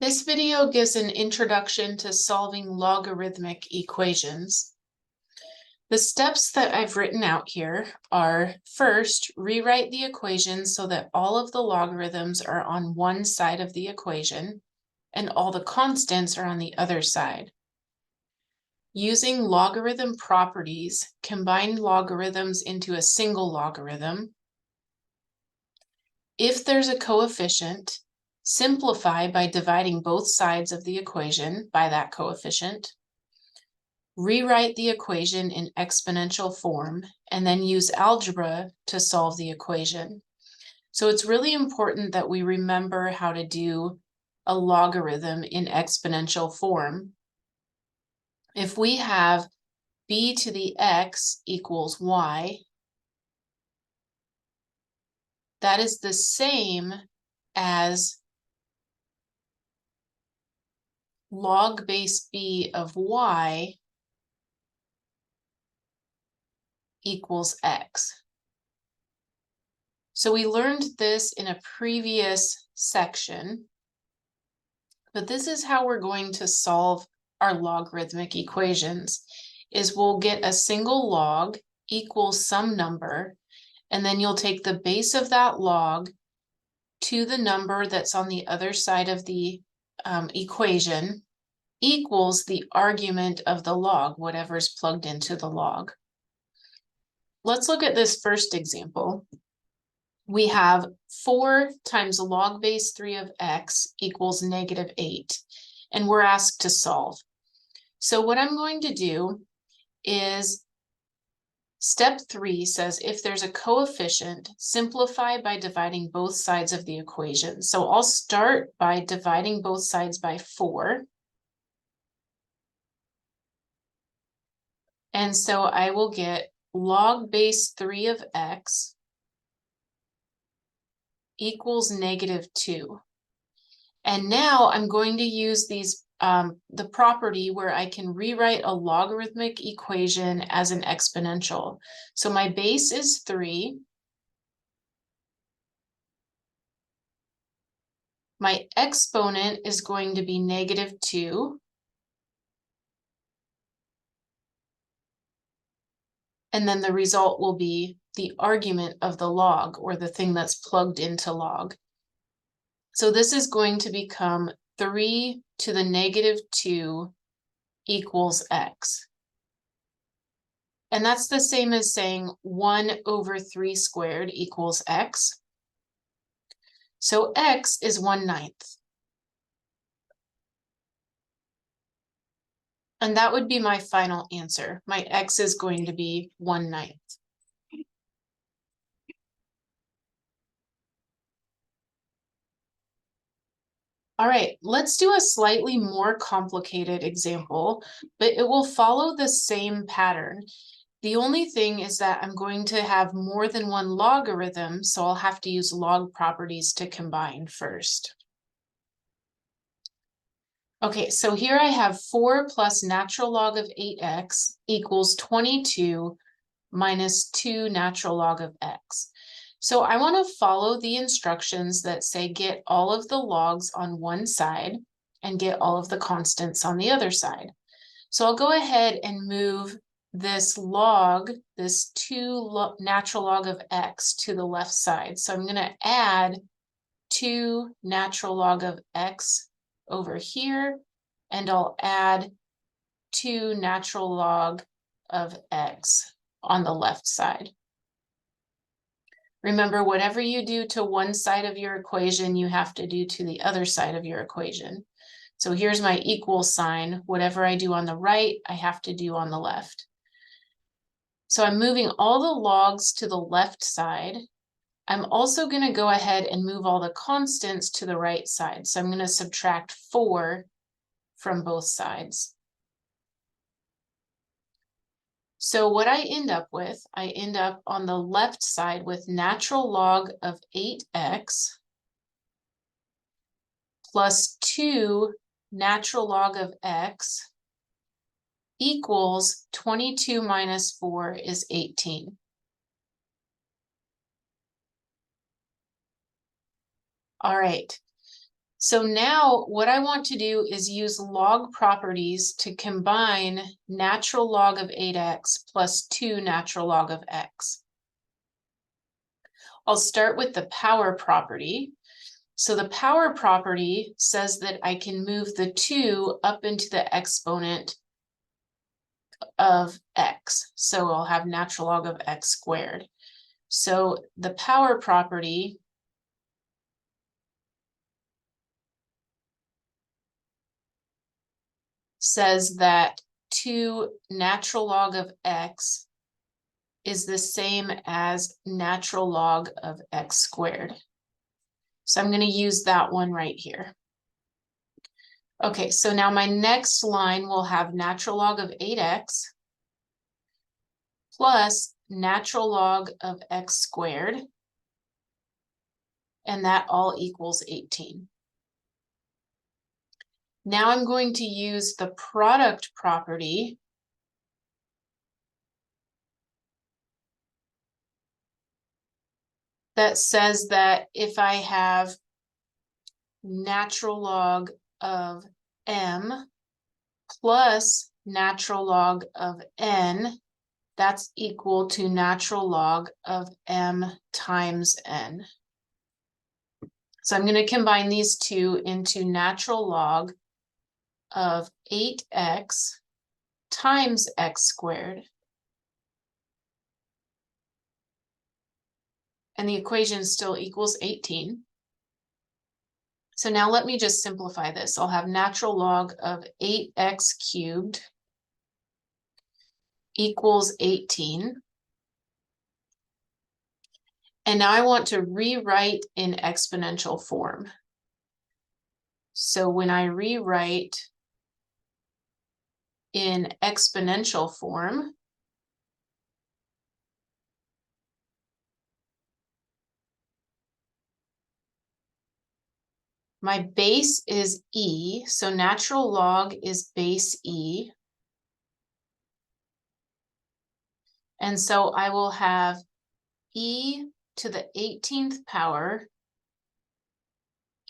This video gives an introduction to solving logarithmic equations. The steps that I've written out here are: first, rewrite the equation so that all of the logarithms are on one side of the equation and all the constants are on the other side. Using logarithm properties, combine logarithms into a single logarithm. If there's a coefficient, simplify by dividing both sides of the equation by that coefficient. Rewrite the equation in exponential form, and then use algebra to solve the equation. So it's really important that we remember how to do a logarithm in exponential form. If we have b to the x equals y, that is the same as log base b of y equals x. So we learned this in a previous section, but this is how we're going to solve our logarithmic equations. Is we'll get a single log equals some number, and then you'll take the base of that log to the number that's on the other side of the equation equals the argument of the log, whatever's plugged into the log. Let's look at this first example. We have 4 times log base 3 of x equals -8, and we're asked to solve. So what I'm going to do is step 3 says if there's a coefficient, simplify by dividing both sides of the equation. So I'll start by dividing both sides by 4. And so I will get log base 3 of x equals -2. And now I'm going to use these the property where I can rewrite a logarithmic equation as an exponential. So my base is 3. My exponent is going to be -2. And then the result will be the argument of the log, or the thing that's plugged into log. So this is going to become 3 to the -2 equals x. And that's the same as saying 1/3 squared equals x. So x is 1/9. And that would be my final answer. My x is going to be 1/9. All right, let's do a slightly more complicated example, but it will follow the same pattern. The only thing is that I'm going to have more than one logarithm, so I'll have to use log properties to combine first. Okay, so here I have 4 plus natural log of 8x equals 22 minus 2 natural log of x. So I want to follow the instructions that say get all of the logs on one side and get all of the constants on the other side. So I'll go ahead and move this log, this 2 natural log of x, to the left side. So I'm going to add 2 natural log of x over here, and I'll add 2 natural log of x on the left side. Remember, whatever you do to one side of your equation, you have to do to the other side of your equation. So here's my equal sign. Whatever I do on the right, I have to do on the left. So I'm moving all the logs to the left side. I'm also going to go ahead and move all the constants to the right side. So I'm going to subtract 4 from both sides. So what I end up on the left side with natural log of 8x plus 2 natural log of x equals 22 minus 4 is 18. All right, So now what I want to do is use log properties to combine natural log of 8x plus 2 natural log of x. I'll start with the power property. So the power property says that I can move the 2 up into the exponent of x. So I'll have natural log of x squared. So the power property says that 2 natural log of x is the same as natural log of x squared. So I'm going to use that one right here. Okay, so now my next line will have natural log of 8x plus natural log of x squared, and that all equals 18. Now I'm going to use the product property that says that if I have natural log of m plus natural log of n, that's equal to natural log of m times n. So I'm going to combine these two into natural log of 8x times x squared. And the equation still equals 18. So now let me just simplify this. I'll have natural log of 8x cubed equals 18. And now I want to rewrite in exponential form. So when I rewrite in exponential form, my base is e, so natural log is base e. And so I will have e to the 18th power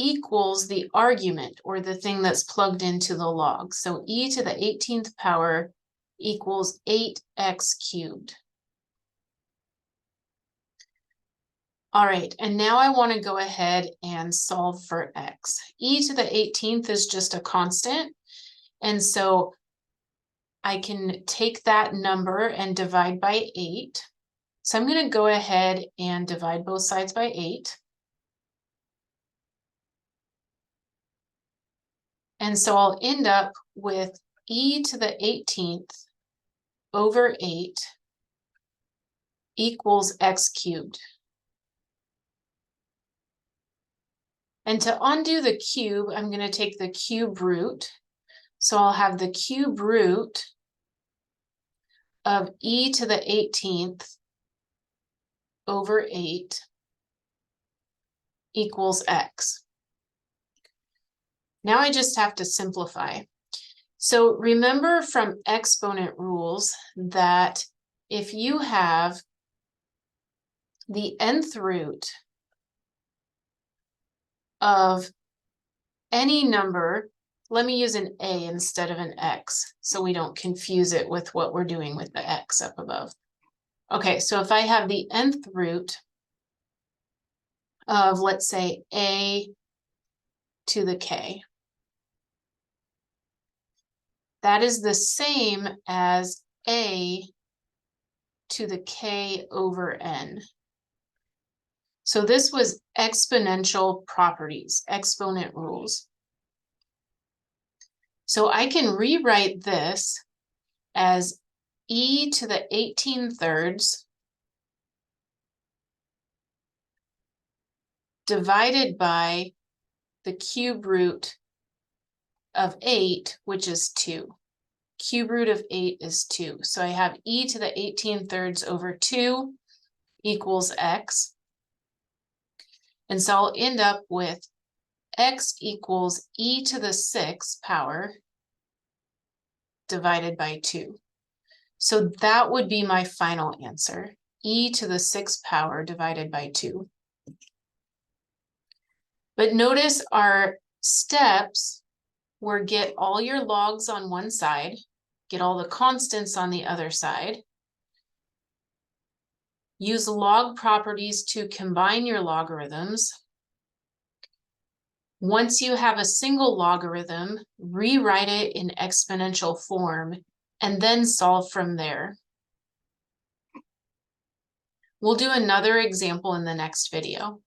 equals the argument, or the thing that's plugged into the log. So e to the 18th power equals 8x cubed. All right, and now I want to go ahead and solve for x. E to the 18th is just a constant, and so I can take that number and divide by 8. So I'm going to go ahead and divide both sides by 8. And so I'll end up with e to the 18th over 8 equals x cubed. And to undo the cube, I'm going to take the cube root. So I'll have the cube root of e to the 18th over 8 equals x. Now I just have to simplify. So remember from exponent rules that if you have the nth root of any number, let me use an a instead of an x so we don't confuse it with what we're doing with the x up above. Okay, so if I have the nth root of, let's say, a to the k, that is the same as a to the k over n. So this was exponential properties, exponent rules. So I can rewrite this as e to the 18/3 divided by the cube root of 8, which is 2. Cube root of 8 is 2. So I have e to the 18/3 over 2 equals x. And so I'll end up with x equals e to the 6th power divided by 2. So that would be my final answer, e to the 6th power divided by 2. But notice our Steps were get all your logs on one side, get all the constants on the other side, use log properties to combine your logarithms. Once you have a single logarithm, rewrite it in exponential form and then solve from there. We'll do another example in the next video.